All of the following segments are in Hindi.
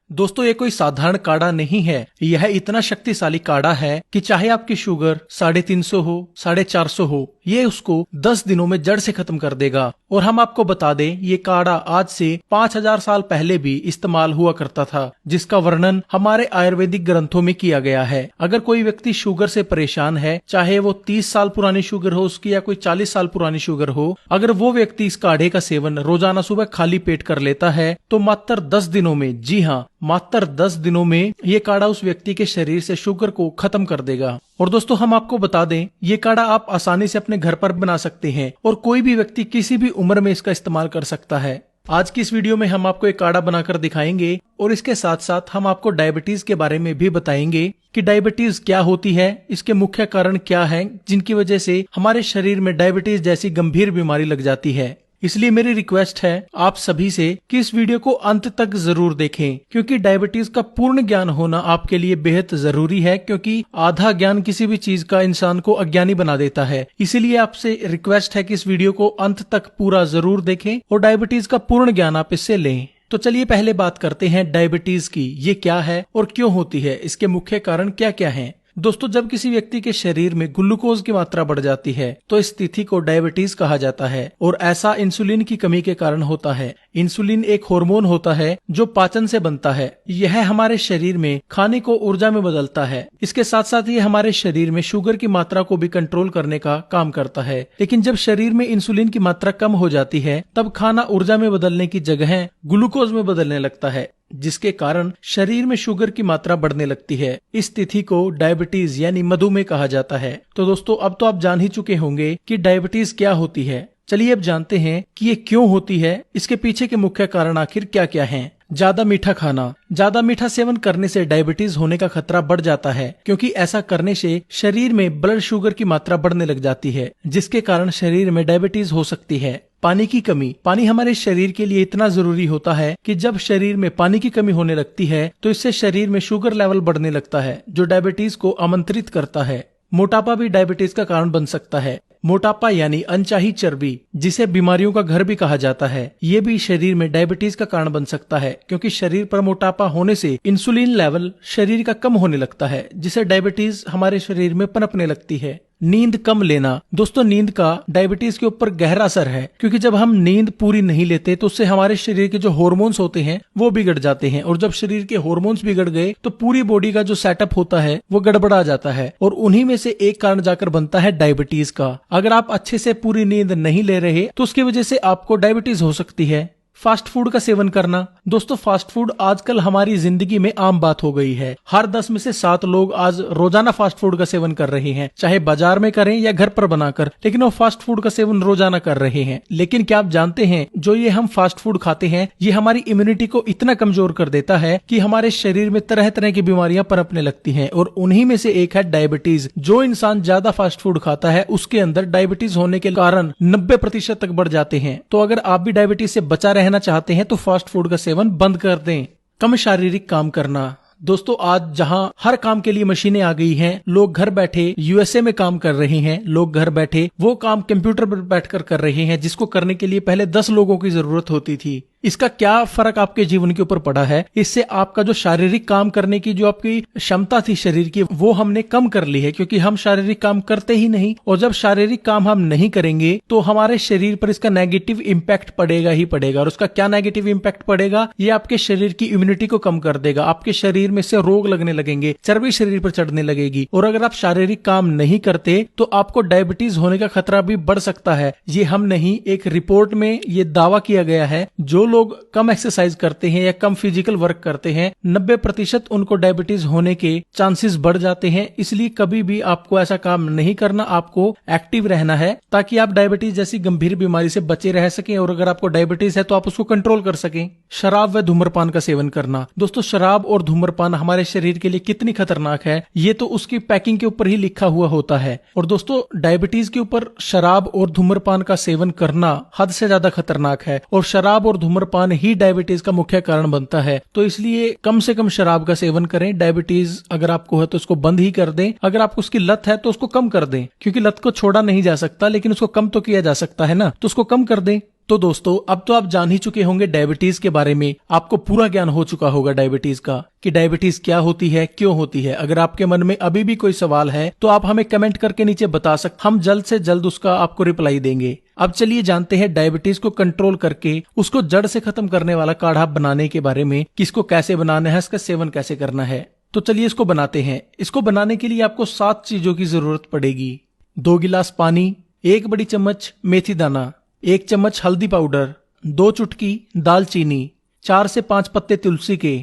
दोस्तों ये कोई साधारण काढ़ा नहीं है, यह इतना शक्तिशाली काढ़ा है कि चाहे आपकी शुगर 350 हो 450 हो, ये उसको 10 दिनों में जड़ से खत्म कर देगा। और हम आपको बता दें ये काढ़ा आज से 5000 साल पहले भी इस्तेमाल हुआ करता था, जिसका वर्णन हमारे आयुर्वेदिक ग्रंथों में किया गया है। अगर कोई व्यक्ति शुगर से परेशान है, चाहे वो 30 साल पुरानी शुगर हो उसकी या कोई 40 साल पुरानी शुगर हो, अगर वो व्यक्ति इस काढ़े का सेवन रोजाना सुबह खाली पेट कर लेता है तो मात्र 10 दिनों में, जी हाँ मात्र 10 दिनों में ये काढ़ा उस व्यक्ति के शरीर से शुगर को खत्म कर देगा। और दोस्तों हम आपको बता दें ये काढ़ा आप आसानी से अपने घर पर बना सकते हैं और कोई भी व्यक्ति किसी भी उम्र में इसका इस्तेमाल कर सकता है। आज की इस वीडियो में हम आपको एक काढ़ा बनाकर दिखाएंगे और इसके साथ साथ हम आपको डायबिटीज के बारे में भी बताएंगे कि डायबिटीज क्या होती है, इसके मुख्य कारण क्या हैं जिनकी वजह से हमारे शरीर में डायबिटीज जैसी गंभीर बीमारी लग जाती है। इसलिए मेरी रिक्वेस्ट है आप सभी से कि इस वीडियो को अंत तक जरूर देखें, क्योंकि डायबिटीज का पूर्ण ज्ञान होना आपके लिए बेहद जरूरी है, क्योंकि आधा ज्ञान किसी भी चीज का इंसान को अज्ञानी बना देता है। इसीलिए आपसे रिक्वेस्ट है कि इस वीडियो को अंत तक पूरा जरूर देखें और डायबिटीज का पूर्ण ज्ञान आप इससे लें। तो चलिए पहले बात करते हैं डायबिटीज की। ये क्या है और क्यों होती है, इसके मुख्य कारण क्या क्या हैं। दोस्तों जब किसी व्यक्ति के शरीर में ग्लूकोज की मात्रा बढ़ जाती है तो इस स्थिति को डायबिटीज कहा जाता है और ऐसा इंसुलिन की कमी के कारण होता है। इंसुलिन एक हार्मोन होता है जो पाचन से बनता है। यह हमारे शरीर में खाने को ऊर्जा में बदलता है। इसके साथ साथ ये हमारे शरीर में शुगर की मात्रा को भी कंट्रोल करने का काम करता है। लेकिन जब शरीर में इंसुलिन की मात्रा कम हो जाती है तब खाना ऊर्जा में बदलने की जगह ग्लूकोज में बदलने लगता है, जिसके कारण शरीर में शुगर की मात्रा बढ़ने लगती है। इस स्थिति को डायबिटीज यानी मधुमेह कहा जाता है। तो दोस्तों अब तो आप जान ही चुके होंगे कि डायबिटीज क्या होती है। चलिए अब जानते हैं कि ये क्यों होती है, इसके पीछे के मुख्य कारण आखिर क्या क्या हैं। ज्यादा मीठा खाना। ज्यादा मीठा सेवन करने से डायबिटीज होने का खतरा बढ़ जाता है, क्योंकि ऐसा करने से शरीर में ब्लड शुगर की मात्रा बढ़ने लग जाती है, जिसके कारण शरीर में डायबिटीज हो सकती है। पानी की कमी। पानी हमारे शरीर के लिए इतना जरूरी होता है कि जब शरीर में पानी की कमी होने लगती है तो इससे शरीर में शुगर लेवल बढ़ने लगता है, जो डायबिटीज को आमंत्रित करता है। मोटापा भी डायबिटीज का कारण बन सकता है। मोटापा यानी अनचाही चर्बी, जिसे बीमारियों का घर भी कहा जाता है, ये भी शरीर में डायबिटीज का कारण बन सकता है, क्योंकि शरीर पर मोटापा होने से इंसुलिन लेवल शरीर का कम होने लगता है, जिसे डायबिटीज हमारे शरीर में पनपने लगती है। नींद कम लेना। दोस्तों नींद का डायबिटीज के ऊपर गहरा असर है, क्योंकि जब हम नींद पूरी नहीं लेते तो उससे हमारे शरीर के जो हार्मोन्स होते हैं वो बिगड़ जाते हैं, और जब शरीर के हार्मोन्स बिगड़ गए तो पूरी बॉडी का जो सेटअप होता है वो गड़बड़ा जाता है, और उन्हीं में से एक कारण जाकर बनता है डायबिटीज का। अगर आप अच्छे से पूरी नींद नहीं ले रहे तो उसकी वजह से आपको डायबिटीज हो सकती है। फास्ट फूड का सेवन करना। दोस्तों फास्ट फूड आजकल हमारी जिंदगी में आम बात हो गई है। हर 10 में से 7 लोग आज रोजाना फास्ट फूड का सेवन कर रहे हैं, चाहे बाजार में करें या घर पर बनाकर, लेकिन वो फास्ट फूड का सेवन रोजाना कर रहे हैं। लेकिन क्या आप जानते हैं जो ये हम फास्ट फूड खाते हैं ये हमारी इम्यूनिटी को इतना कमजोर कर देता है कि हमारे शरीर में तरह तरह की बीमारियां पनपने लगती हैं, और उन्हीं में से एक है डायबिटीज। जो इंसान ज्यादा फास्ट फूड खाता है उसके अंदर डायबिटीज होने के कारण 90% तक बढ़ जाते हैं। तो अगर आप भी डायबिटीज से बचा रहना चाहते हैं तो फास्ट फूड का सेवन बंद कर दें। कम शारीरिक काम करना। दोस्तों आज जहां हर काम के लिए मशीनें आ गई हैं, लोग घर बैठे यूएसए में काम कर रहे हैं, लोग घर बैठे वो काम कंप्यूटर पर बैठकर कर रहे हैं जिसको करने के लिए पहले 10 लोगों की जरूरत होती थी। इसका क्या फर्क आपके जीवन के ऊपर पड़ा है? इससे आपका जो शारीरिक काम करने की जो आपकी क्षमता थी शरीर की वो हमने कम कर ली है, क्योंकि हम शारीरिक काम करते ही नहीं, और जब शारीरिक काम हम नहीं करेंगे तो हमारे शरीर पर इसका नेगेटिव इम्पैक्ट पड़ेगा ही पड़ेगा। और उसका क्या नेगेटिव इम्पैक्ट पड़ेगा? ये आपके शरीर की इम्यूनिटी को कम कर देगा, आपके शरीर में से रोग लगने लगेंगे, चर्बी शरीर पर चढ़ने लगेगी, और अगर आप शारीरिक काम नहीं करते तो आपको डायबिटीज होने का खतरा भी बढ़ सकता है। ये हम नहीं, एक रिपोर्ट में ये दावा किया गया है जो लोग कम एक्सरसाइज करते हैं या कम फिजिकल वर्क करते हैं 90% उनको डायबिटीज होने के चांसेस बढ़ जाते हैं। इसलिए कभी भी आपको ऐसा काम नहीं करना, आपको एक्टिव रहना है ताकि आप डायबिटीज जैसी गंभीर बीमारी से बचे रह सकें, और अगर आपको डायबिटीज है तो आप उसको कंट्रोल कर सकें। शराब व धूम्रपान का सेवन करना। दोस्तों शराब और धूम्रपान हमारे शरीर के लिए कितनी खतरनाक है ये तो उसकी पैकिंग के ऊपर ही लिखा हुआ होता है। और दोस्तों डायबिटीज के ऊपर शराब और धूम्रपान का सेवन करना हद से ज्यादा खतरनाक है, और शराब और धूम्रपान ही डायबिटीज का मुख्य कारण बनता है। तो इसलिए कम से कम शराब का सेवन करें। डायबिटीज अगर आपको है तो उसको बंद ही कर दें, अगर आपको उसकी लत है तो उसको कम कर दें, क्योंकि लत को छोड़ा नहीं जा सकता लेकिन उसको कम तो किया जा सकता है ना, तो उसको कम कर दें। तो दोस्तों अब तो आप जान ही चुके होंगे डायबिटीज के बारे में, आपको पूरा ज्ञान हो चुका होगा डायबिटीज का कि डायबिटीज क्या होती है, क्यों होती है। अगर आपके मन में अभी भी कोई सवाल है तो आप हमें कमेंट करके नीचे बता सकते, हम जल्द से जल्द उसका आपको रिप्लाई देंगे। अब चलिए जानते हैं डायबिटीज को कंट्रोल करके उसको जड़ से खत्म करने वाला काढ़ा बनाने के बारे में, किसको कैसे बनाना है, इसका सेवन कैसे करना है। तो चलिए इसको बनाते हैं। इसको बनाने के लिए आपको 7 चीजों की जरूरत पड़ेगी। 2 गिलास पानी, 1 बड़ी चम्मच मेथी दाना, 1 चम्मच हल्दी पाउडर, 2 चुटकी दालचीनी, 4 से 5 पत्ते तुलसी के,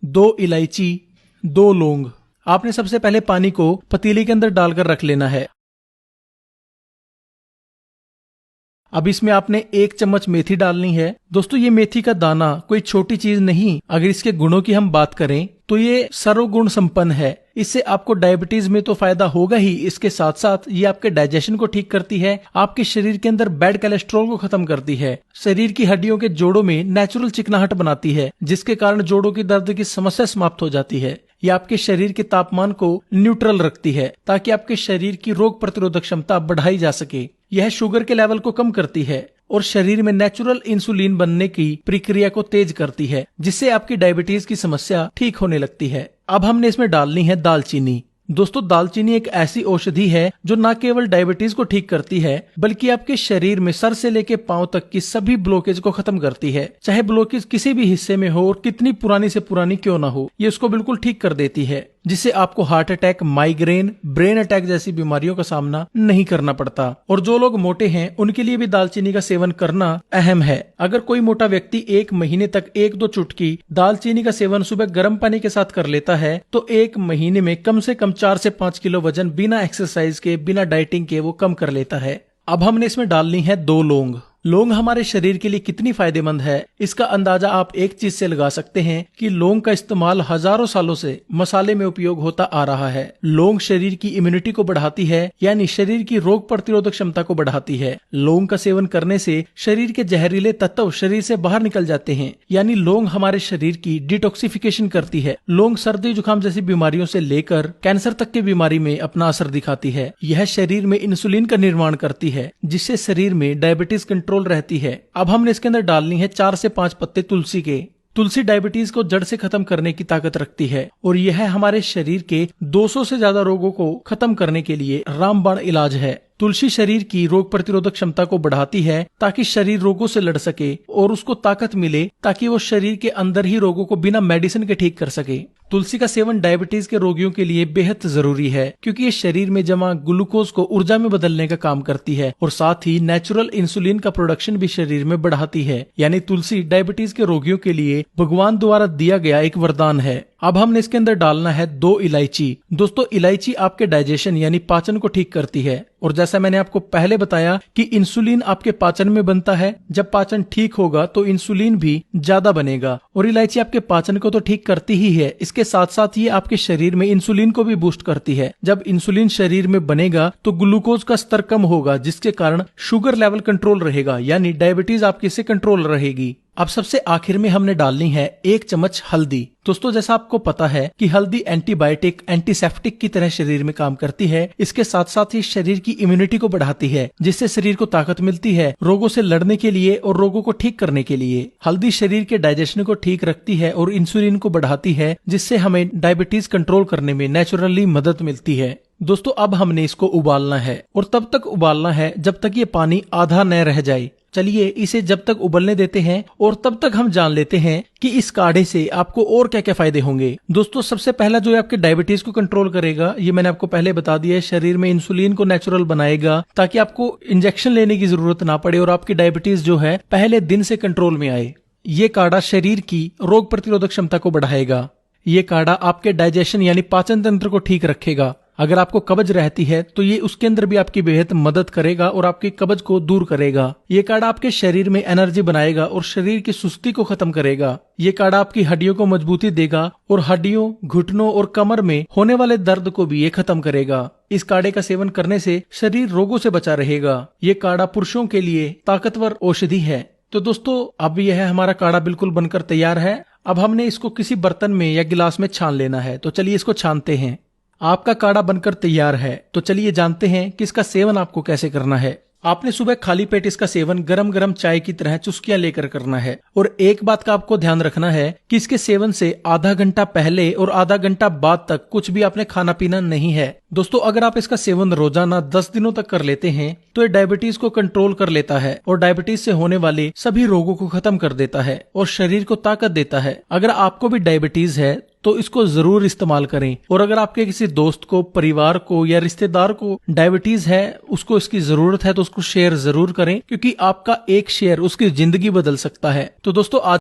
2 इलायची, 2 लौंग। आपने सबसे पहले पानी को पतीले के अंदर डालकर रख लेना है। अब इसमें आपने 1 चम्मच मेथी डालनी है। दोस्तों ये मेथी का दाना कोई छोटी चीज नहीं, अगर इसके गुणों की हम बात करें तो ये सर्वगुण संपन्न है। इससे आपको डायबिटीज में तो फायदा होगा ही, इसके साथ साथ ये आपके डाइजेशन को ठीक करती है, आपके शरीर के अंदर बैड कोलेस्ट्रॉल को खत्म करती है, शरीर की हड्डियों के जोड़ों में नेचुरल चिकनाहट बनाती है, जिसके कारण जोड़ों की दर्द की समस्या समाप्त हो जाती है। ये आपके शरीर के तापमान को न्यूट्रल रखती है ताकि आपके शरीर की रोग प्रतिरोधक क्षमता बढ़ाई जा सके। यह शुगर के लेवल को कम करती है और शरीर में नेचुरल इंसुलिन बनने की प्रक्रिया को तेज करती है, जिससे आपकी डायबिटीज की समस्या ठीक होने लगती है। अब हमने इसमें डालनी है दालचीनी। दोस्तों दालचीनी एक ऐसी औषधि है जो न केवल डायबिटीज को ठीक करती है बल्कि आपके शरीर में सर से लेकर पांव तक की सभी ब्लॉकेज को खत्म करती है। चाहे ब्लॉकेज किसी भी हिस्से में हो और कितनी पुरानी से पुरानी क्यों ना हो, ये उसको बिल्कुल ठीक कर देती है, जिससे आपको heart attack, migraine, brain attack जैसी बीमारियों का सामना नहीं करना पड़ता। और जो लोग मोटे हैं उनके लिए भी दालचीनी का सेवन करना अहम है। अगर कोई मोटा व्यक्ति 1 महीने तक 1-2 चुटकी दालचीनी का सेवन सुबह गर्म पानी के साथ कर लेता है तो 1 महीने में कम से कम 4 से 5 किलो वजन बिना एक्सरसाइज के, बिना डाइटिंग के वो कम कर लेता है। अब हमने इसमें डालनी है 2 लौंग। लौंग हमारे शरीर के लिए कितनी फायदेमंद है इसका अंदाजा आप एक चीज से लगा सकते हैं कि लौंग का इस्तेमाल हजारों सालों से मसाले में उपयोग होता आ रहा है। लौंग शरीर की इम्यूनिटी को बढ़ाती है, यानी शरीर की रोग प्रतिरोधक क्षमता को बढ़ाती है। लौंग का सेवन करने से शरीर के जहरीले तत्व शरीर से बाहर निकल जाते हैं, यानी लौंग हमारे शरीर की डिटॉक्सिफिकेशन करती है। लौंग सर्दी जुकाम जैसी बीमारियों से लेकर कैंसर तक की बीमारी में अपना असर दिखाती है। यह शरीर में इंसुलिन का निर्माण करती है, जिससे शरीर में डायबिटीज कंट्रोल रहती है। अब हमने इसके अंदर डालनी है 4 से 5 पत्ते तुलसी के। तुलसी डायबिटीज को जड़ से खत्म करने की ताकत रखती है और यह हमारे शरीर के 200 से ज्यादा रोगों को खत्म करने के लिए रामबाण इलाज है। तुलसी शरीर की रोग प्रतिरोधक क्षमता को बढ़ाती है ताकि शरीर रोगों से लड़ सके और उसको ताकत मिले ताकि वो शरीर के अंदर ही रोगों को बिना मेडिसिन के ठीक कर सके। तुलसी का सेवन डायबिटीज के रोगियों के लिए बेहद जरूरी है क्योंकि ये शरीर में जमा ग्लूकोज को ऊर्जा में बदलने का काम करती है और साथ ही नेचुरल इंसुलिन का प्रोडक्शन भी शरीर में बढ़ाती है। यानी तुलसी डायबिटीज के रोगियों के लिए भगवान द्वारा दिया गया एक वरदान है। अब हमने इसके अंदर डालना है 2 इलायची। दोस्तों इलायची आपके डाइजेशन यानी पाचन को ठीक करती है और जैसा मैंने आपको पहले बताया कि इंसुलिन आपके पाचन में बनता है। जब पाचन ठीक होगा तो इंसुलिन भी ज्यादा बनेगा और इलायची आपके पाचन को तो ठीक करती ही है, इसके साथ साथ ये आपके शरीर में इंसुलिन को भी बूस्ट करती है। जब इंसुलिन शरीर में बनेगा तो ग्लूकोज का स्तर कम होगा, जिसके कारण शुगर लेवल कंट्रोल रहेगा, यानी डायबिटीज आपकी से कंट्रोल रहेगी। अब सबसे आखिर में हमने डालनी है 1 चम्मच हल्दी। दोस्तों जैसा आपको पता है कि हल्दी एंटीबायोटिक, एंटीसेप्टिक की तरह शरीर में काम करती है। इसके साथ साथ ही शरीर की इम्यूनिटी को बढ़ाती है, जिससे शरीर को ताकत मिलती है रोगों से लड़ने के लिए और रोगों को ठीक करने के लिए। हल्दी शरीर के डाइजेशन को ठीक रखती है और इंसुलिन को बढ़ाती है, जिससे हमें डायबिटीज कंट्रोल करने में नेचुरली मदद मिलती है। दोस्तों अब हमने इसको उबालना है और तब तक उबालना है जब तक ये पानी आधा न रह जाए। चलिए इसे जब तक उबलने देते हैं और तब तक हम जान लेते हैं कि इस काढ़े से आपको और क्या क्या फायदे होंगे। दोस्तों सबसे पहला जो है आपके डायबिटीज को कंट्रोल करेगा, ये मैंने आपको पहले बता दिया है। शरीर में इंसुलिन को नेचुरल बनाएगा ताकि आपको इंजेक्शन लेने की जरूरत ना पड़े और आपकी डायबिटीज जो है पहले दिन से कंट्रोल में आए। ये काढ़ा शरीर की रोग प्रतिरोधक क्षमता को बढ़ाएगा। ये काढ़ा आपके डाइजेशन यानी पाचन तंत्र को ठीक रखेगा। अगर आपको कब्ज रहती है तो ये उसके अंदर भी आपकी बेहद मदद करेगा और आपकी कब्ज को दूर करेगा। ये काढ़ा आपके शरीर में एनर्जी बनाएगा और शरीर की सुस्ती को खत्म करेगा। ये काढ़ा आपकी हड्डियों को मजबूती देगा और हड्डियों, घुटनों और कमर में होने वाले दर्द को भी ये खत्म करेगा। इस काढ़े का सेवन करने से शरीर रोगों से बचा रहेगा। ये काढ़ा पुरुषों के लिए ताकतवर औषधि है। तो दोस्तों अब यह हमारा काढ़ा बिल्कुल बनकर तैयार है। अब हमने इसको किसी बर्तन में या गिलास में छान लेना है। तो चलिए इसको छानते हैं। आपका काढ़ा बनकर तैयार है। तो चलिए जानते हैं कि इसका सेवन आपको कैसे करना है। आपने सुबह खाली पेट इसका सेवन गरम गरम चाय की तरह चुस्कियां लेकर करना है। और एक बात का आपको ध्यान रखना है कि इसके सेवन से आधा घंटा पहले और आधा घंटा बाद तक कुछ भी आपने खाना पीना नहीं है। दोस्तों, अगर आप इसका सेवन रोजाना 10 दिनों तक कर लेते हैं तो ये डायबिटीज को कंट्रोल कर लेता है और डायबिटीज से होने वाले सभी रोगों को खत्म कर देता है और शरीर को ताकत देता है। अगर आपको भी डायबिटीज है तो इसको जरूर इस्तेमाल करें। और अगर आपके किसी दोस्त को, परिवार को या रिश्तेदार को डायबिटीज है, उसको इसकी जरूरत है, तो उसको शेयर जरूर करें, क्योंकि आपका एक शेयर उसकी जिंदगी बदल सकता है। तो दोस्तों, आज